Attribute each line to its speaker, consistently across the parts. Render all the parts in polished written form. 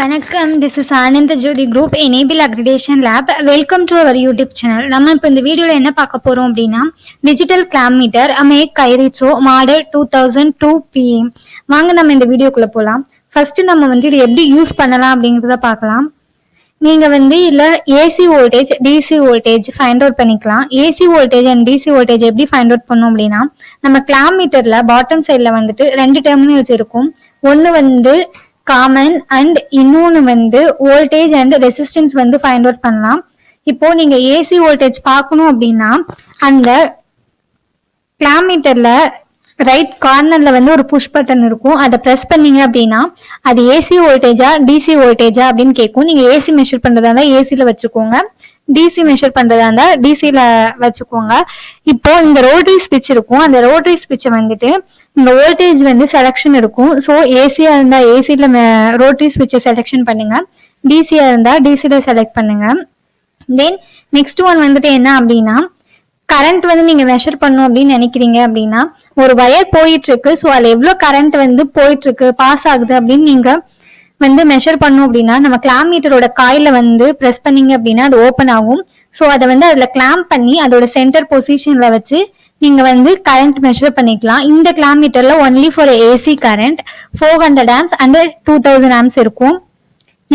Speaker 1: வணக்கம், this is Anandha Jothi group enable accreditation lab. Welcome to our YouTube channel. நம்ம இப்போ இந்த வீடியோவில் என்ன பார்க்க போகிறோம் அப்படின்னா, digital clamp meter make Kyoritsu model 2002 PM. வாங்க நம்ம இந்த வீடியோக்குள்ளே போகலாம். ஃபர்ஸ்ட் நம்ம இது எப்படி யூஸ் பண்ணலாம் அப்படிங்கிறத பார்க்கலாம். நீங்கள் இல்லை AC voltage DC voltage find out பண்ணிக்கலாம். AC voltage and DC voltage எப்படி ஃபைண்ட் அவுட் பண்ணோம் அப்படின்னா, நம்ம கிளாம் மீட்டரில் பாட்டம் சைடில் 2 டெர்மினல்ஸ் இருக்கும். ஒன்று காமன் அண்ட் இன்னொன்று voltage and resistance find out பண்ணலாம். இப்போ நீங்க ஏசி வோல்டேஜ் பார்க்கணும் அப்படின்னா, அந்த கிளாம் மீட்டர்ல ரைட் கார்னர்ல ஒரு புஷ் பட்டன் இருக்கும். அதை பிரஸ் பண்ணீங்க அப்படின்னா அது ஏசி வோல்டேஜா டிசி வோல்டேஜா அப்படின்னு கேட்கும். நீங்க ஏசி மெஷர் பண்றதா இருந்தா ஏசில வச்சுக்கோங்க, டிசி மெஷர் பண்றதா இருந்தா டிசில வச்சுக்கோங்க. இப்போ இந்த ரோட்டரி ஸ்விட்ச் இருக்கும். அந்த ரோட்டரி ஸ்விட்சை இந்த வோல்டேஜ் செலக்ஷன் இருக்கும். ஸோ ஏசியா இருந்தா ஏசில ரோட்டரி ஸ்விட்சை செலக்ஷன் பண்ணுங்க, டிசியா இருந்தா டிசில செலக்ட் பண்ணுங்க. தென் நெக்ஸ்ட் ஒன் என்ன அப்படின்னா, கரண்ட் நீங்க மெஷர் பண்ணும் அப்படின்னு நினைக்கிறீங்க அப்படின்னா, ஒரு வயர் போயிட்டு இருக்கு. ஸோ அதுல எவ்வளவு கரண்ட் போயிட்டு இருக்கு, பாஸ் ஆகுது அப்படின்னு நீங்க மெஷர் பண்ணும் அப்படின்னா, நம்ம கிளாம் மீட்டரோட காயில பிரஸ் பண்ணீங்க அப்படின்னா அது ஓப்பன் ஆகும். ஸோ அதை அதுல கிளாம்ப் பண்ணி அதோட சென்டர் பொசிஷன்ல வச்சு நீங்க கரண்ட் மெஷர் பண்ணிக்கலாம். இந்த கிளாம் மீட்டர்ல only for AC current 400 amps and 2000 amps இருக்கும்.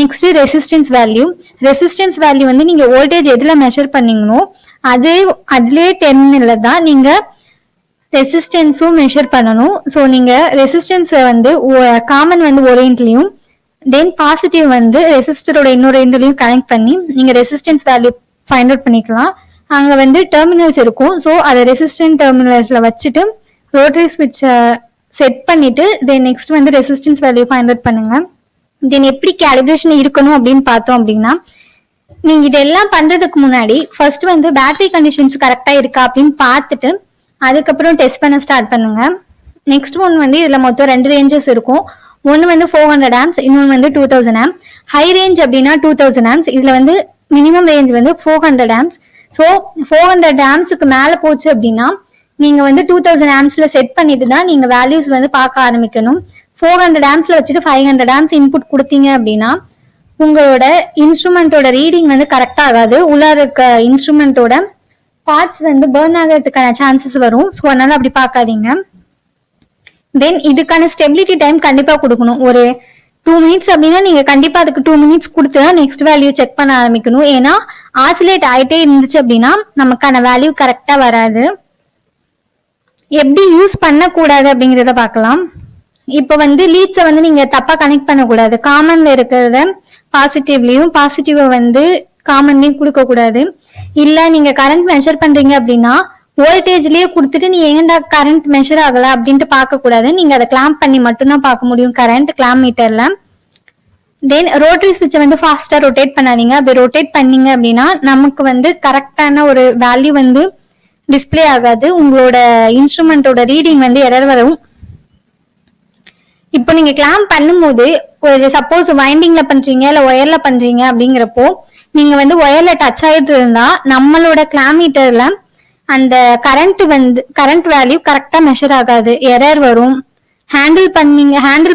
Speaker 1: Next resistance value. Resistance value நீங்க வோல்டேஜ் எதுல மெஷர் பண்ணீங்களோ அதுலயே டெர்மினல்ல தான் நீங்க ரெசிஸ்டன்ஸும் மெஷர் பண்ணணும். ஸோ நீங்க ரெசிஸ்டன்ஸ் காமன் ஒரு எண்ட்லயும் தென் பாசிட்டிவ் ரெசிஸ்டரோட இன்னொரு எண்ட்லயும் கனெக்ட் பண்ணி நீங்க ரெசிஸ்டன்ஸ் வேல்யூ ஃபைண்ட் அவுட் பண்ணிக்கலாம். அங்க டெர்மினல்ஸ் இருக்கும். ஸோ அதை ரெசிஸ்டன்ஸ் டெர்மினல்ஸ்ல வச்சுட்டு ரோட்டரி ஸ்விட்சை செட் பண்ணிட்டு then next resistance value find out பண்ணுங்க. தென் எப்படி கேலிப்ரேஷன் இருக்கணும் அப்படின்னு பார்த்தோம் அப்படின்னா, நீங்க இதெல்லாம் பண்றதுக்கு முன்னாடி ஃபர்ஸ்ட் பேட்டரி கண்டிஷன்ஸ் கரெக்டா இருக்கா அப்படின்னு பார்த்துட்டு அதுக்கப்புறம் டெஸ்ட் பண்ண ஸ்டார்ட் பண்ணுங்க. நெக்ஸ்ட் ஒன் இதுல மொத்தம் 2 ரேஞ்சஸ் இருக்கும். ஒன்னு 400 amps, இன்னொன்று 2000 amps. ஹை ரேஞ்ச் அப்படின்னா 2000 amps. இதுல minimum range 400 amps. So 400 amps மேல போச்சு அப்படின்னா நீங்க 2000 ampsல செட் பண்ணிட்டு தான் நீங்க வேல்யூஸ் பார்க்க ஆரம்பிக்கணும். 400 ampsல வச்சுட்டு 500 amps இன்புட் கொடுத்தீங்க அப்படின்னா உங்களோட இன்ஸ்ட்ருமெண்டோட ரீடிங் கரெக்டா ஆகாது. உள்ள இருக்க இன்ஸ்ட்ருமெண்டோட பார்ட்ஸ் பர்ன் ஆகிறதுக்கான சான்சஸ் வரும். ஸோ அதனால அப்படி பார்க்காதீங்க. தென் இதுக்கான ஸ்டெபிலிட்டி டைம் கண்டிப்பா கொடுக்கணும். ஒரு 2 minutes அப்படின்னா நீங்க கண்டிப்பா அதுக்கு 2 minutes கொடுத்துதான் நெக்ஸ்ட் வேல்யூ செக் பண்ண ஆரம்பிக்கணும். ஏன்னா ஆசிலேட் ஆயிட்டே இருந்துச்சு அப்படின்னா நமக்கான வேல்யூ கரெக்டா வராது. எப்படி யூஸ் பண்ணக்கூடாது அப்படிங்கிறத பார்க்கலாம். இப்போ லீட்ஸை நீங்க தப்பா கனெக்ட் பண்ணக்கூடாது. காமன்ல இருக்கிறத பாசிட்டிவ்லயும் பாசிட்டிவ காமன்லயும் கொடுக்க கூடாது. இல்ல நீங்க கரண்ட் மெஷர் பண்றீங்க அப்படின்னா வோல்டேஜ்லயே கொடுத்துட்டு நீ ஏன்டா கரண்ட் மெஷர் ஆகல அப்படின்ட்டு பார்க்க கூடாது. நீங்க அதை கிளாம்ப் பண்ணி மட்டும்தான் பார்க்க முடியும் கரண்ட் கிளாம் மீட்டர்ல. தென் ரோட்டரி ஸ்விட்சை ஃபாஸ்டா ரொட்டேட் பண்ணாதீங்க. அப்படி ரொட்டேட் பண்ணீங்க அப்படின்னா நமக்கு கரெக்டான ஒரு வேல்யூ டிஸ்பிளே ஆகாது. உங்களோட இன்ஸ்ட்ருமெண்டோட ரீடிங் எரர் வரும். இப்போ நீங்க கிளாம்ப் பண்ணும்போது ஒரு சப்போஸ் வைண்டிங்ல பண்றீங்க இல்ல ஒயர்ல பண்றீங்க அப்படிங்கிறப்போ நீங்க ஒயர்ல டச் ஆயிட்டு இருந்தா நம்மளோட கிளாம் மீட்டர்ல அந்த கரண்ட் வேல்யூ கரெக்டா மெஷர் ஆகாது, எரர் வரும். ஹேண்டில்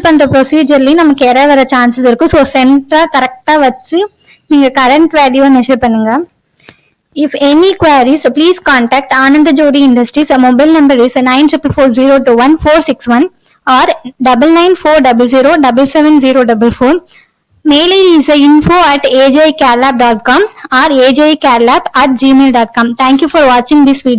Speaker 1: பண்ற ப்ரொசீஜர்லயும் நமக்கு எரர் வர சான்சஸ் இருக்கு. ஸோ சென்டரா கரெக்டா வச்சு நீங்க கரண்ட் வேல்யூவை மெஷர் பண்ணுங்க. If any queries, please contact Ananda Jodi Industries. Our mobile number is 944021 or 9940077044. Mail ID is info@ajcarelab.com or ajcarelab@gmail.com. Thank you for watching this video.